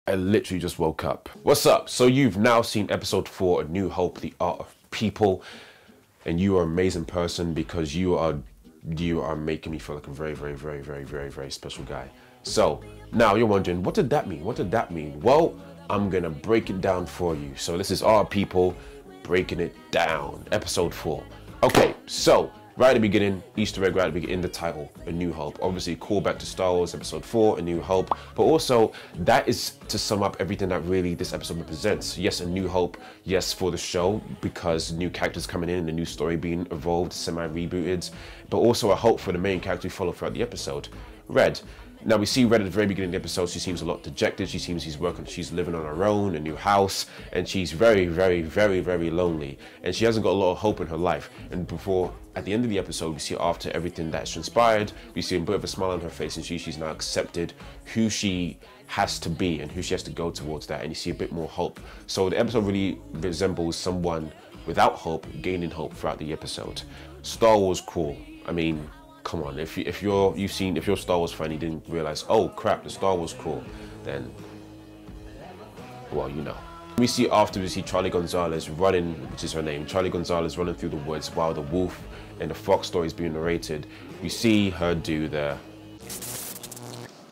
I literally just woke up. What's up? So you've now seen episode 4, A New Hope, The Art of People, and you are an amazing person because you are making me feel like a very special guy. So now you're wondering, what did that mean? What did that mean? Well, I'm gonna break it down for you. So this is Our People breaking it down, episode 4. Okay, so right at the beginning, Easter egg right at the beginning, in the title, A New Hope. Obviously, call back to Star Wars Episode 4, A New Hope. But also, that is to sum up everything that really this episode represents. Yes, a new hope, yes, for the show, because new characters coming in, a new story being evolved, semi-rebooted. But also a hope for the main character we follow throughout the episode, Red. Now we see Red at the very beginning of the episode. She seems a lot dejected. She seems she's living on her own, a new house, and she's very lonely. And she hasn't got a lot of hope in her life. And before, at the end of the episode, we see after everything that's transpired, we see a bit of a smile on her face, and she's now accepted who she has to be and who she has to go towards that. And you see a bit more hope. So the episode really resembles someone without hope gaining hope throughout the episode. Star Wars cool. I mean, come on, if you're a Star Wars fan, you didn't realize, oh crap, the Star Wars cool, then, well, you know. We see afterwards, we see Charlie Gonzalez running, which is her name, Charlie Gonzalez running through the woods while the wolf and the fox story is being narrated. We see her do the...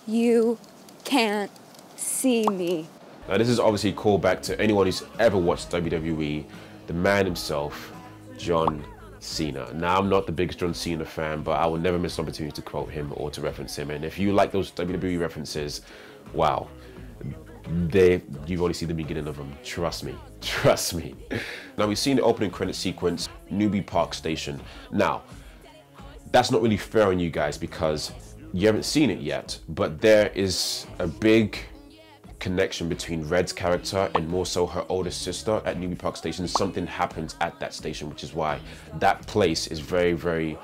You can't see me. Now this is obviously a callback to anyone who's ever watched WWE, the man himself, John Cena. Now, I'm not the biggest John Cena fan, but I will never miss an opportunity to quote him or to reference him. And if you like those WWE references, wow, you've only seen the beginning of them. Trust me, trust me. Now, we've seen the opening credit sequence, Newbie Park Station. Now, that's not really fair on you guys because you haven't seen it yet, but there is a big connection between Red's character and more so her older sister at Newbie Park Station. Something happens at that station, which is why that place is very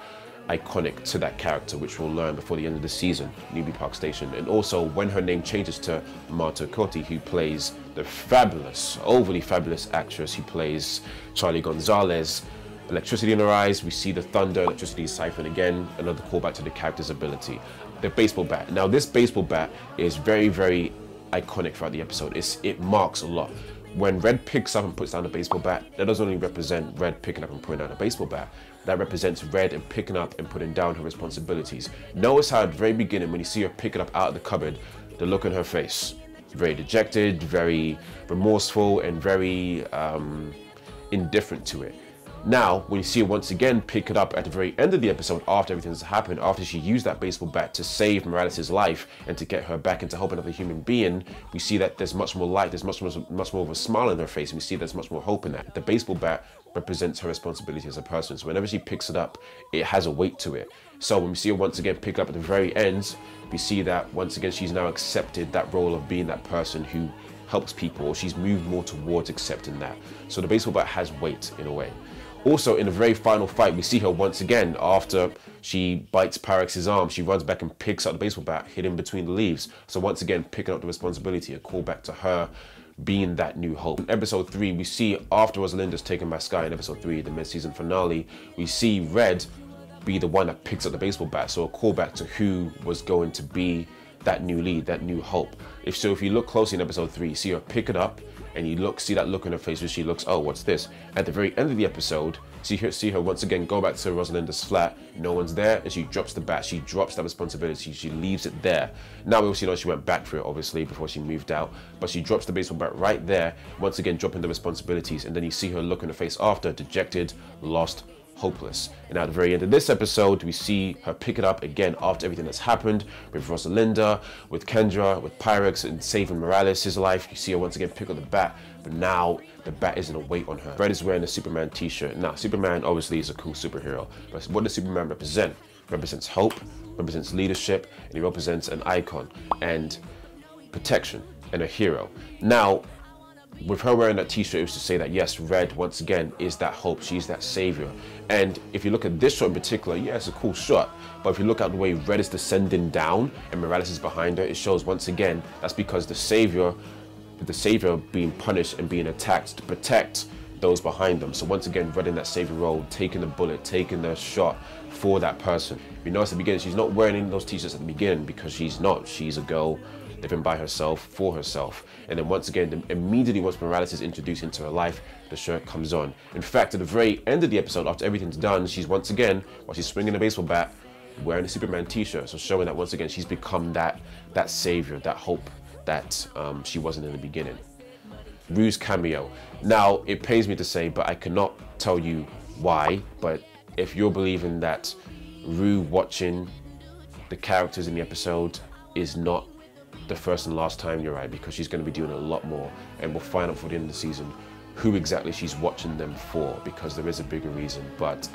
iconic to that character, which we'll learn before the end of the season, Newbie Park Station. And also when her name changes to Marta Ricotti, who plays the fabulous, overly fabulous actress who plays Charlie Gonzalez. Electricity in her eyes, we see the thunder, electricity siphon again, another callback to the character's ability. The baseball bat. Now this baseball bat is very iconic throughout the episode. It marks a lot. When Red picks up and puts down the baseball bat, that doesn't only represent Red picking up and putting down a baseball bat, that represents Red and picking up and putting down her responsibilities. Notice how at the very beginning, when you see her pick it up out of the cupboard, the look on her face, very dejected, very remorseful, and very indifferent to it. Now, when you see her once again pick it up at the very end of the episode, after everything's happened, after she used that baseball bat to save Morales' life and to get her back into hope another human being, we see that there's much more light, there's much more of a smile on her face, and we see there's much more hope in that. The baseball bat represents her responsibility as a person, so whenever she picks it up, it has a weight to it. So when we see her once again pick it up at the very end, we see that once again she's now accepted that role of being that person who helps people, or she's moved more towards accepting that. So the baseball bat has weight in a way. Also, in the very final fight, we see her once again after she bites Parex's arm. She runs back and picks up the baseball bat, hidden between the leaves. So once again, picking up the responsibility, a callback to her being that new hope. In episode 3, we see after Rosalinda's taken by Sky in episode 3, the mid-season finale, we see Red be the one that picks up the baseball bat. So a callback to who was going to be that new lead, that new hope. If you look closely in episode 3, you see her pick it up, and you see that look on her face where she looks, oh, what's this? At the very end of the episode, see her once again go back to Rosalinda's flat, no one's there, and she drops the bat, she drops that responsibility, she leaves it there. Now we also know she went back for it, obviously, before she moved out, but she drops the baseball bat right there, once again dropping the responsibilities, and then you see her look on her face after, dejected, lost, hopeless. And at the very end of this episode, we see her pick it up again after everything that's happened with Rosalinda, with Kendra, with Pyrex, and saving Morales' life. You see her once again pick up the bat, but now the bat isn't a weight on her. Red is wearing a Superman t-shirt. Now, Superman obviously is a cool superhero, but what does Superman represent? Represents hope, represents leadership, and he represents an icon and protection and a hero. Now, with her wearing that t-shirt, it was to say that yes, Red once again is that hope, she's that savior. And if you look at this shot in particular, yeah, it's a cool shot, but if you look at the way Red is descending down and Morales is behind her, it shows once again that's because the savior being punished and being attacked to protect those behind them. So once again, Red in that savior role, taking the bullet, taking the shot for that person. You notice at the beginning, she's not wearing those t-shirts at the beginning because she's a girl living by herself, for herself. And then once again, immediately once Morales is introduced into her life, the shirt comes on. In fact, at the very end of the episode, after everything's done, she's once again, while she's swinging a baseball bat, wearing a Superman t-shirt. So showing that once again, she's become that savior, that hope that she wasn't in the beginning. Rue's cameo. Now, it pains me to say, but I cannot tell you why, but if you're believing that Rue watching the characters in the episode is not the first and last time, you're right, because she's going to be doing a lot more, and we'll find out for the end of the season who exactly she's watching them for, because there is a bigger reason. But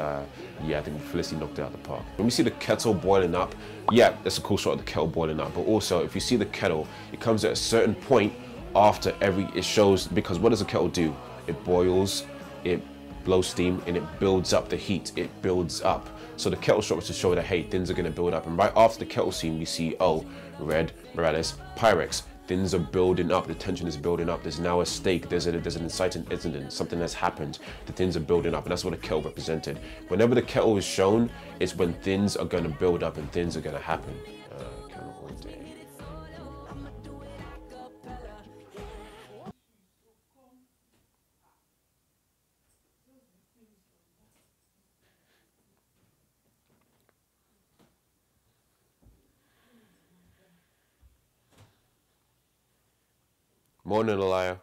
yeah, I think Felicity knocked it out of the park. When we see the kettle boiling up, yeah, that's a cool shot of the kettle boiling up, but also if you see the kettle, it comes at a certain point after it shows, because what does a kettle do? It boils, it blows steam, and it builds up the heat, it builds up. So the kettle shot was to show that, hey, things are going to build up. And right after the kettle scene, we see, oh, Red, Morales, Pyrex. Things are building up, the tension is building up. There's now a stake, there's an inciting incident, something has happened. The things are building up, and that's what a kettle represented. Whenever the kettle is shown, it's when things are going to build up and things are going to happen. Morning, Elia.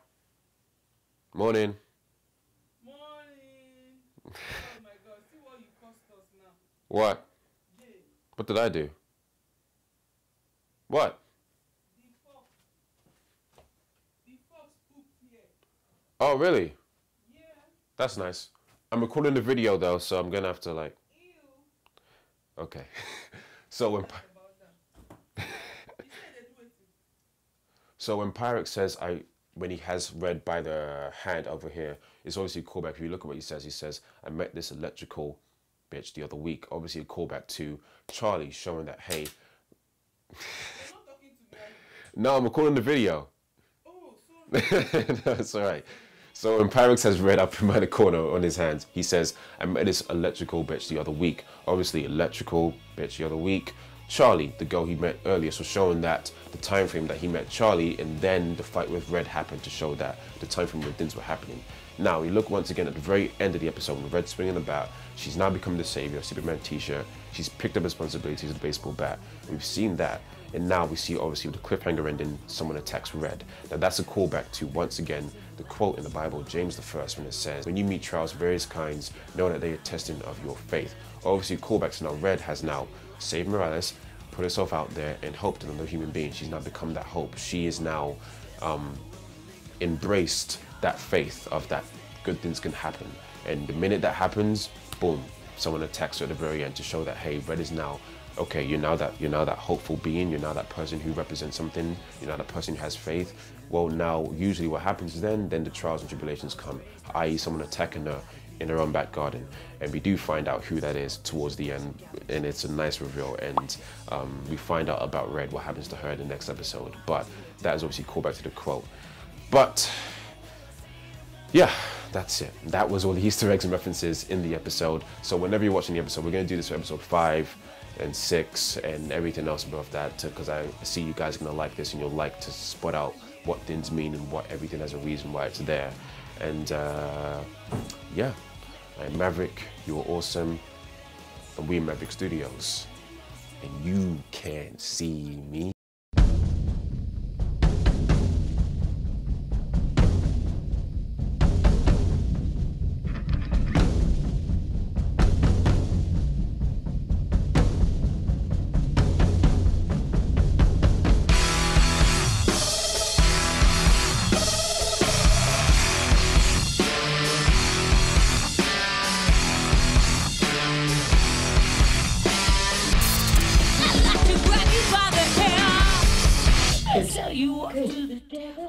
Morning. Morning. Oh my God, see what you cost us now. What? Yeah. What did I do? What? The fox pooped here. Oh, really? Yeah. That's nice. I'm recording the video though, so I'm gonna have to like. Ew. Okay. So when About that. You said they do it. So when Pyrex says when he has Red by the hand over here, it's obviously a callback. If you look at what he says, I met this electrical bitch the other week. Obviously a callback to Charlie, showing that, hey. You're not talking to me. No, I'm recording the video. Oh, sorry. No, it's all right. So when Pyrex has Red up in the corner on his hands, he says, I met this electrical bitch the other week. Obviously electrical bitch the other week. Charlie, the girl he met earlier, so showing that the time frame that he met Charlie, and then the fight with Red happened to show that the time frame where things were happening. Now we look once again at the very end of the episode with Red swinging the bat. She's now become the savior, Superman t-shirt. She's picked up responsibilities of the baseball bat. We've seen that, and now we see obviously with the cliffhanger ending, someone attacks Red. Now that's a callback to once again the quote in the Bible, James the 1st, when it says, when you meet trials of various kinds, know that they are testing of your faith. Obviously callbacks to now Red has now saved Morales, put herself out there and helped another human being. She's now become that hope. She is now embraced that faith of that good things can happen. And the minute that happens, boom, someone attacks her at the very end to show that, hey, Red is now, okay, you're now that hopeful being, you're now that person who represents something, you're now that person who has faith. Well, now usually what happens then the trials and tribulations come, i.e. someone attacking her in her own back garden, and we do find out who that is towards the end, and it's a nice reveal, and we find out about Red, what happens to her in the next episode. But that is obviously called back to the quote. But yeah, that's it. That was all the Easter eggs and references in the episode. So whenever you're watching the episode, we're going to do this for episode 5 and 6 and everything else above that, because I see you guys are going to like this, and you'll like to spot out what things mean and what everything has a reason why it's there. And yeah, I'm Mavrik, you're awesome, and we're Mavrik Studios, and you can't see me. Sell you off to the devil.